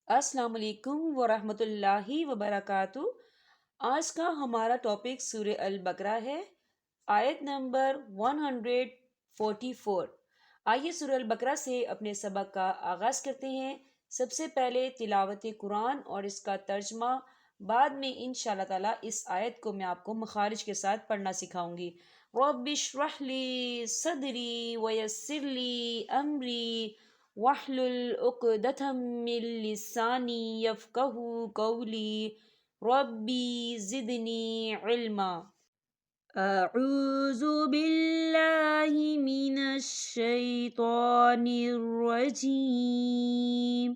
السلام علیکم ورحمۃ اللہ وبرکاتہ۔ آج کا ہمارا ٹاپک سورہ البقرہ ہے، آیت نمبر 144۔ آئیے سورہ البقرہ سے اپنے سبق کا آغاز کرتے ہیں۔ سب سے پہلے تلاوت قرآن اور اس کا ترجمہ، بعد میں انشاءاللہ تعالی اس آیت کو میں آپ کو مخارج کے ساتھ پڑھنا سکھاؤں گی۔ رب اشرح لی صدری ویسر لی امری واحلل عقدۃ من لسانی یفقہوا قولی ربی زدنی علما۔ اعوذ باللہ من الشیطان الرجیم،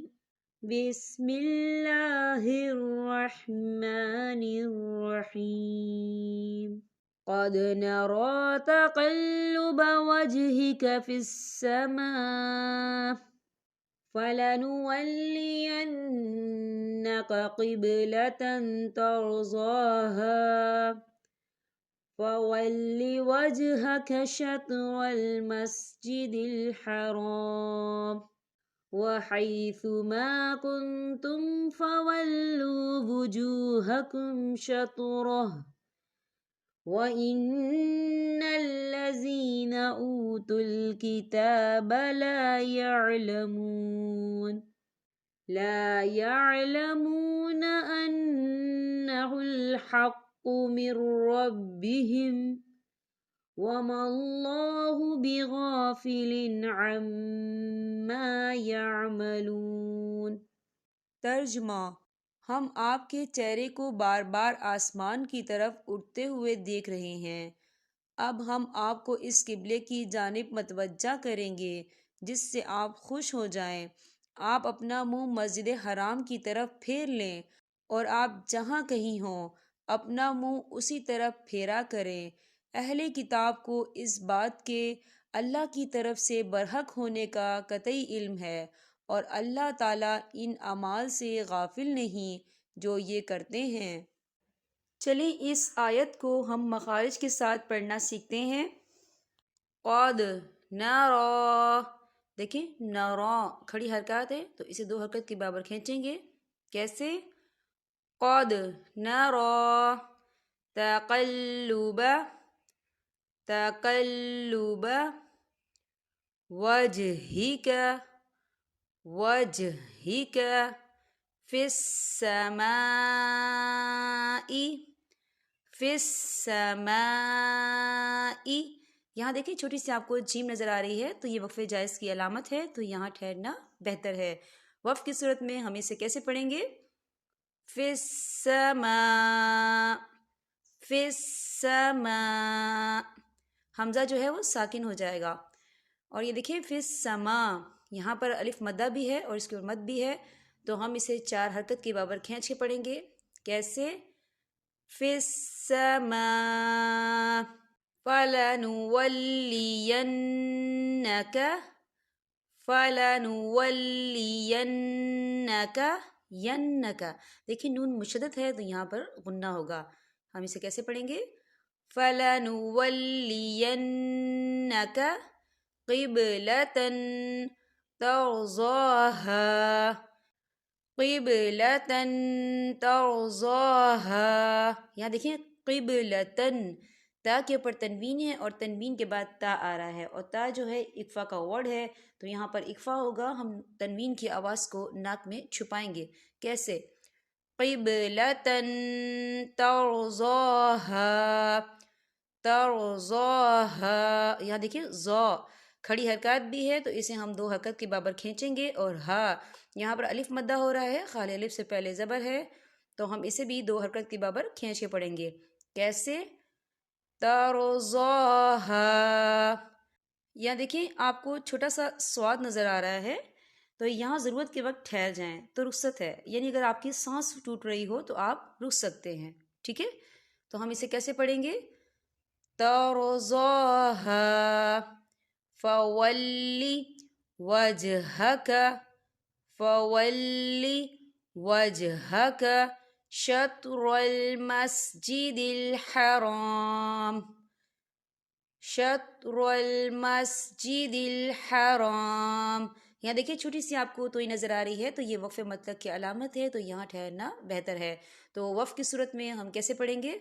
بسم اللہ الرحمن الرحیم۔ قد نرى تقلب وجهك في السماء فلنولينك قبلة ترضاها فول وجهك شطر المسجد الحرام وحيث ما كنتم فولوا وجوهكم شطره وَإِنَّ الَّذِينَ أُوتُوا الْكِتَابَ لَا يَعْلَمُونَ أَنَّهُ الْحَقُّ مِنْ رَبِّهِمْ وَمَا اللَّهُ بِغَافِلٍ عَمَّا يَعْمَلُونَ۔ ترجمہ: ہم آپ کے چہرے کو بار بار آسمان کی طرف اٹھتے ہوئے دیکھ رہے ہیں۔ اب ہم آپ کو اس قبلے کی جانب متوجہ کریں گے جس سے آپ خوش ہو جائیں۔ آپ اپنا منہ مسجد حرام کی طرف پھیر لیں اور آپ جہاں کہیں ہوں اپنا منہ اسی طرف پھیرا کریں۔ اہل کتاب کو اس بات کے اللہ کی طرف سے برحق ہونے کا قطعی علم ہے اور اللہ تعالیٰ ان اعمال سے غافل نہیں جو یہ کرتے ہیں۔ چلیں اس آیت کو ہم مخارج کے ساتھ پڑھنا سیکھتے ہیں۔ قد نرى، دیکھیں نرى کھڑی حرکات ہے تو اسے 2 حرکت کے برابر کھینچیں گے۔ کیسے؟ قد نرى تقلب وجهك في السماء۔ یہاں دیکھیں چھوٹی سی آپ کو جیم نظر آ رہی ہے تو یہ وقف جائز کی علامت ہے، تو یہاں ٹھہرنا بہتر ہے۔ وقف کی صورت میں ہم اسے کیسے پڑھیں گے؟ فی السماء، حمزہ جو ہے وہ ساکن ہو جائے گا۔ اور یہ دیکھیں فی السماء، یہاں پر الف مدہ بھی ہے اور اس کے اوپر مد بھی ہے، تو ہم اسے 4 حرکت کے برابر کھینچ کے پڑھیں گے۔ کیسے؟ فی السماء فلنولینک ینک، دیکھیں نون مشدد ہے تو یہاں پر غنہ ہوگا۔ ہم اسے کیسے پڑھیں گے؟ فلنولینک قبلۃ ترضاها، یہاں دیکھیں قبلتن، تا کے اوپر تنوین ہے اور تنوین کے بعد تا آ رہا ہے، اور تا جو ہے اقفا کا ورڈ ہے تو یہاں پر اقفا ہوگا، ہم تنوین کی آواز کو ناک میں چھپائیں گے۔ کیسے؟ قبلتن ترضاها، یہاں دیکھیں ضا کھڑی حرکات بھی ہے تو اسے ہم 2 حرکت کے برابر کھینچیں گے، اور ہا یہاں پر الف مدہ ہو رہا ہے، خالی الف سے پہلے زبر ہے تو ہم اسے بھی 2 حرکت کے برابر کھینچ کے پڑھیں گے۔ کیسے؟ ترضاها، یہاں دیکھیں آپ کو چھوٹا سا سواد نظر آ رہا ہے تو یہاں ضرورت کے وقت ٹھہر جائیں تو رخصت ہے، یعنی اگر آپ کی سانس ٹوٹ رہی ہو تو آپ رک سکتے ہیں، ٹھیک ہے؟ تو ہم اسے کیسے پڑھیں گے؟ ترضاها فولی وجهك شطر المسجد الحرام، یہاں دیکھیے چھوٹی سی آپ کو توئی نظر آ رہی ہے، تو یہ وقف مطلق کی علامت ہے، تو یہاں ٹھہرنا بہتر ہے۔ تو وقف کی صورت میں ہم کیسے پڑھیں گے؟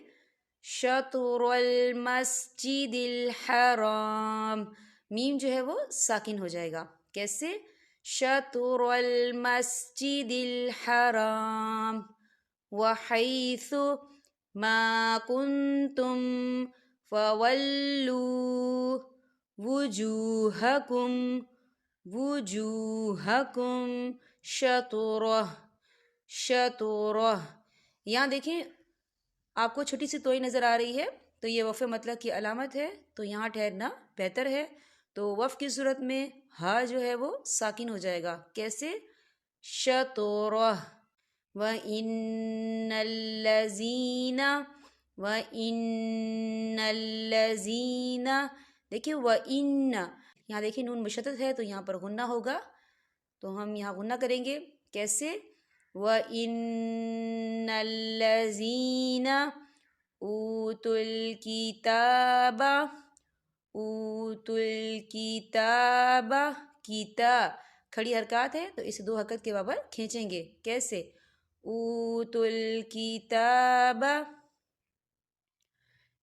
شطر المسجد الحرام، میم جو ہے وہ ساکن ہو جائے گا۔ کیسے؟ شطر المسجد الحرام وحیث ما کنتم فولوا وجوہکم شطرہ۔ یہاں دیکھیں آپ کو چھوٹی سی توئی نظر آ رہی ہے، تو یہ وقف مطلق کی علامت ہے، تو یہاں ٹھہرنا بہتر ہے۔ تو وقف کی صورت میں ہا جو ہے وہ ساکن ہو جائے گا۔ کیسے؟ شطرہ وَإِنَّ الَّذِينَ دیکھیں وَإِنَّ، یہاں دیکھیں نون مشدد ہے تو یہاں پر غنہ ہوگا، تو ہم یہاں غنہ کریں گے۔ کیسے؟ وَإِنَّ الَّذِينَ أُوتُوا الْكِتَابَ کھڑی حرکات ہے تو اسے 2 حرکت کے برابر کھینچیں گے۔ کیسے؟ اوتوا الکتاب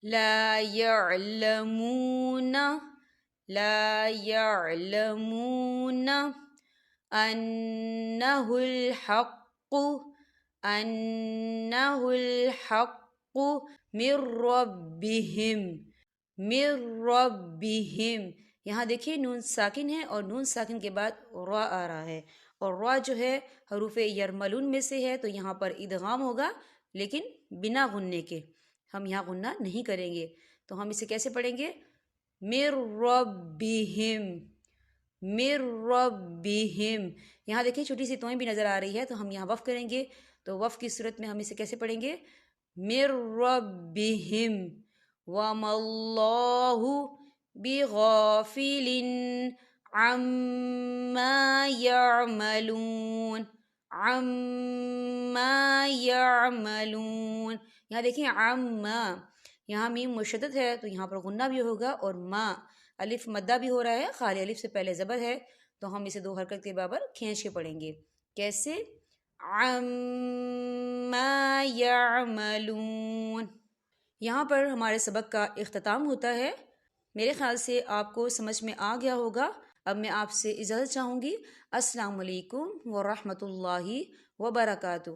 لا يعلمون انہ الحق من ربهم۔ یہاں دیکھیے نون ساکن ہے اور نون ساکن کے بعد را آ رہا ہے، اور را جو ہے حروف یرملون میں سے ہے، تو یہاں پر ادغام ہوگا لیکن بنا غننے کے، ہم یہاں غنہ نہیں کریں گے۔ تو ہم اسے کیسے پڑھیں گے؟ من ربهم۔ یہاں دیکھیں چھوٹی سی توئیں بھی نظر آ رہی ہے، تو ہم یہاں وقف کریں گے۔ تو وقف کی صورت میں ہم اسے کیسے پڑھیں گے؟ من ربهم وما اللہ بغافل عما يعملون۔ یہاں دیکھیں عما، یہاں میم مشدد ہے تو یہاں پر غنہ بھی ہوگا، اور ما الف مدہ بھی ہو رہا ہے، خالی الف سے پہلے زبر ہے، تو ہم اسے 2 حرکت کے برابر کھینچ کے پڑھیں گے۔ کیسے؟ عما يعملون۔ یہاں پر ہمارے سبق کا اختتام ہوتا ہے۔ میرے خیال سے آپ کو سمجھ میں آ گیا ہوگا۔ اب میں آپ سے اجازت چاہوں گی۔ السلام علیکم ورحمۃ اللہ وبرکاتہ۔